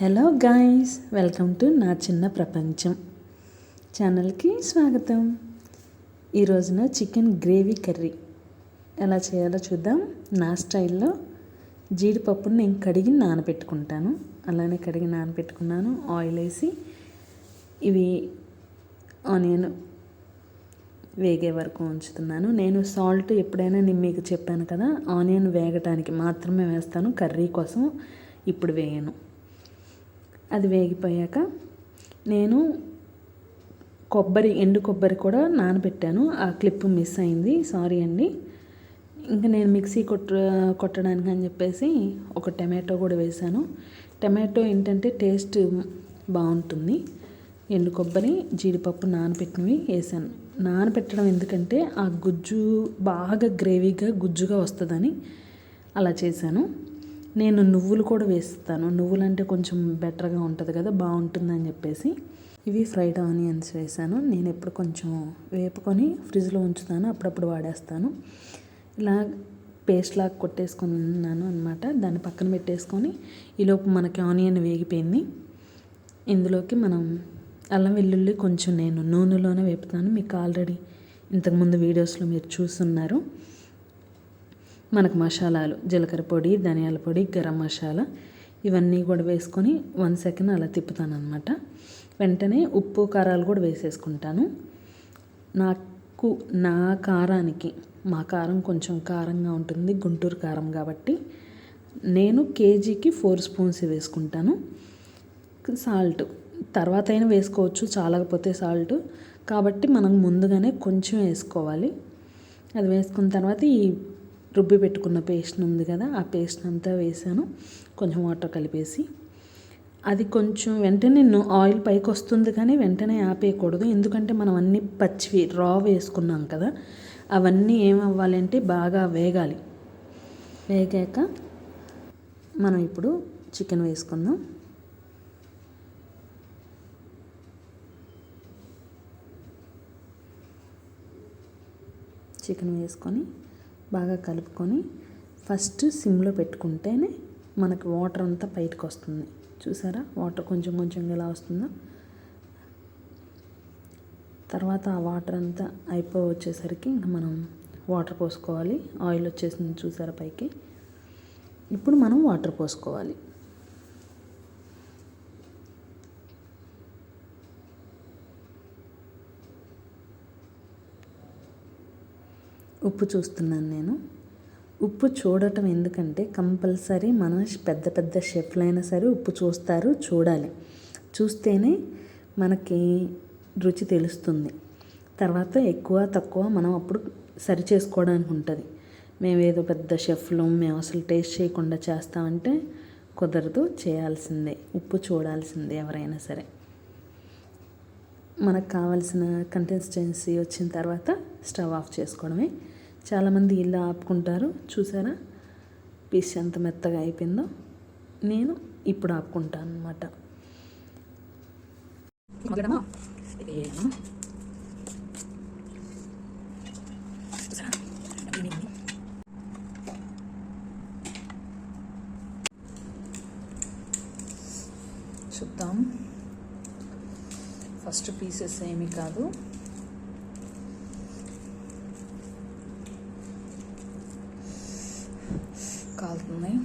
Hello guys, welcome to నా చిన్న ప్రపంచం ఛానల్కి స్వాగతం. ఈరోజున చికెన్ గ్రేవీ కర్రీ ఎలా చేయాలో చూద్దాం. నా స్టైల్లో జీడిపప్పుని నేను కడిగి నానబెట్టుకుంటాను. అలానే కడిగి నానబెట్టుకున్నాను. ఆయిల్ వేసి ఇవి ఆనియన్ వేగే వరకు ఉంచుతున్నాను. నేను సాల్ట్ ఎప్పుడైనా నేను మీకు చెప్పాను కదా, ఆనియన్ వేగటానికి మాత్రమే వేస్తాను, కర్రీ కోసం ఇప్పుడు వేయను. అది వేగిపోయాక నేను ఎండు కొబ్బరి కూడా నానబెట్టాను. ఆ క్లిప్ మిస్ అయింది, సారీ అండి. ఇంకా నేను మిక్సీ కొట్టడానికి అని చెప్పేసి ఒక టమాటో కూడా వేసాను. టమాటో ఏంటంటే టేస్ట్ బాగుంటుంది. ఎండు కొబ్బరి, జీడిపప్పు నానబెట్టినవి వేసాను. నానబెట్టడం ఎందుకంటే ఆ గుజ్జు బాగా గ్రేవీగా గుజ్జుగా వస్తుందని అలా చేశాను. నేను నువ్వులు కూడా వేస్తాను. నువ్వులు అంటే కొంచెం బెటర్గా ఉంటుంది కదా, బాగుంటుందని చెప్పేసి ఇవి ఫ్రైడ్ ఆనియన్స్ వేసాను. నేను ఎప్పుడు కొంచెం వేపుకొని ఫ్రిడ్జ్లో ఉంచుతాను, అప్పుడప్పుడు వాడేస్తాను. ఇలా పేస్ట్ లాగా కొట్టేసుకున్నాను అనమాట. దాన్ని పక్కన పెట్టేసుకొని ఈలోపు మనకి ఆనియన్ వేగిపోయింది. ఇందులోకి మనం అల్లం వెల్లుల్లి కొంచెం నేను నూనెలోనే వేపుతాను. మీకు ఆల్రెడీ ఇంతకుముందు వీడియోస్లో మీరు చూస్తున్నారు. మనకు మసాలాలు జీలకర్ర పొడి, ధనియాల పొడి, గరం మసాలా ఇవన్నీ కూడా వేసుకొని 1 సెకండ్ అలా తిప్పుతాను అనమాట. వెంటనే ఉప్పు కారాలు కూడా వేసేసుకుంటాను. నా కారానికి, మా కారం కొంచెం కారంగా ఉంటుంది, గుంటూరు కారం కాబట్టి నేను కేజీకి 4 స్పూన్స్ వేసుకుంటాను. సాల్ట్ తర్వాత అయినా వేసుకోవచ్చు, చాలకపోతే సాల్ట్ కాబట్టి మనం ముందుగానే కొంచెం వేసుకోవాలి. అది వేసుకున్న తర్వాత ఈ రుబ్బి పెట్టుకున్న పేస్ట్ ఉంది కదా, ఆ పేస్ట్ అంతా వేసాను. కొంచెం వాటర్ కలిపేసి అది కొంచెం వెంటనే ఆయిల్ పైకి వస్తుంది కానీ వెంటనే ఆపేయకూడదు. ఎందుకంటే మనం అన్నీ పచ్చివి రా వేసుకున్నాం కదా, అవన్నీ ఏమవ్వాలంటే బాగా వేగాలి. వేగాక మనం ఇప్పుడు చికెన్ వేసుకుందాం. చికెన్ వేసుకొని బాగా కలుపుకొని ఫస్ట్ సిమ్లో పెట్టుకుంటేనే మనకి వాటర్ అంతా బయటకు వస్తుంది. చూసారా, వాటర్ కొంచెం కొంచెం ఎలా వస్తుందో. తర్వాత ఆ వాటర్ అంతా వచ్చేసరికి ఇంకా మనం వాటర్ పోసుకోవాలి. ఆయిల్ వచ్చేసింది చూసారా పైకి. ఇప్పుడు మనం వాటర్ పోసుకోవాలి. ఉప్పు చూస్తున్నాను నేను. ఉప్పు చూడటం ఎందుకంటే కంపల్సరీ మన పెద్ద షెఫ్లైనా సరే ఉప్పు చూడాలి. చూస్తేనే మనకి రుచి తెలుస్తుంది. తర్వాత ఎక్కువ తక్కువ మనం అప్పుడు సరి చేసుకోవడానికి ఉంటుంది. మేమేదో పెద్ద షెఫ్లో మేము అసలు టేస్ట్ చేయకుండా చేస్తామంటే కుదరదు, చేయాల్సిందే. ఉప్పు చూడాల్సిందే ఎవరైనా సరే. మనకు కావాల్సిన కన్సిస్టెన్సీ వచ్చిన తర్వాత స్టవ్ ఆఫ్ చేసుకోవడమే. చాలామంది ఇలా ఆపుకుంటారు. చూసారా పీస్ ఎంత మెత్తగా అయిపోయిందో. నేను ఇప్పుడు ఆపుకుంటాను అనమాట. చూద్దాం. ఫస్ట్ పీసెస్ ఏమీ కాదు, కాలుతున్నాయి.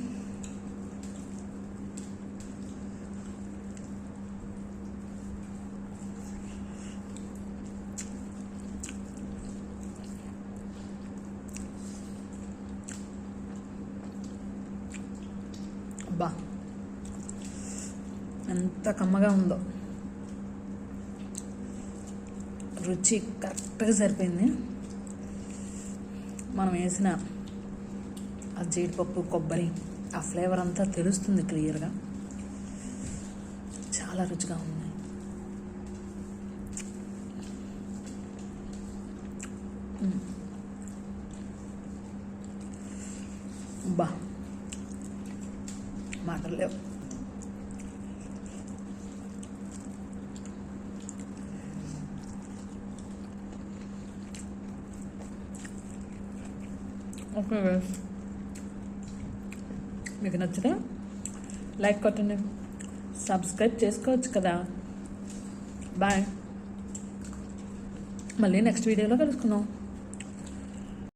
అబ్బా ఎంత కమ్మగా ఉందో, రుచి కరెక్ట్గా సరిపోయింది. మనం వేసిన ఆ జీడిపప్పు, కొబ్బరి ఆ ఫ్లేవర్ అంతా తెలుస్తుంది క్లియర్గా. చాలా రుచిగా ఉంది. బా మాటలు లేవు. ఓకే, మీకు నచ్చితే లైక్ కొట్టండి, సబ్స్క్రైబ్ చేసుకోవచ్చు కదా. బాయ్. మళ్ళీ నెక్స్ట్ వీడియోలో కలుసుకుందాం.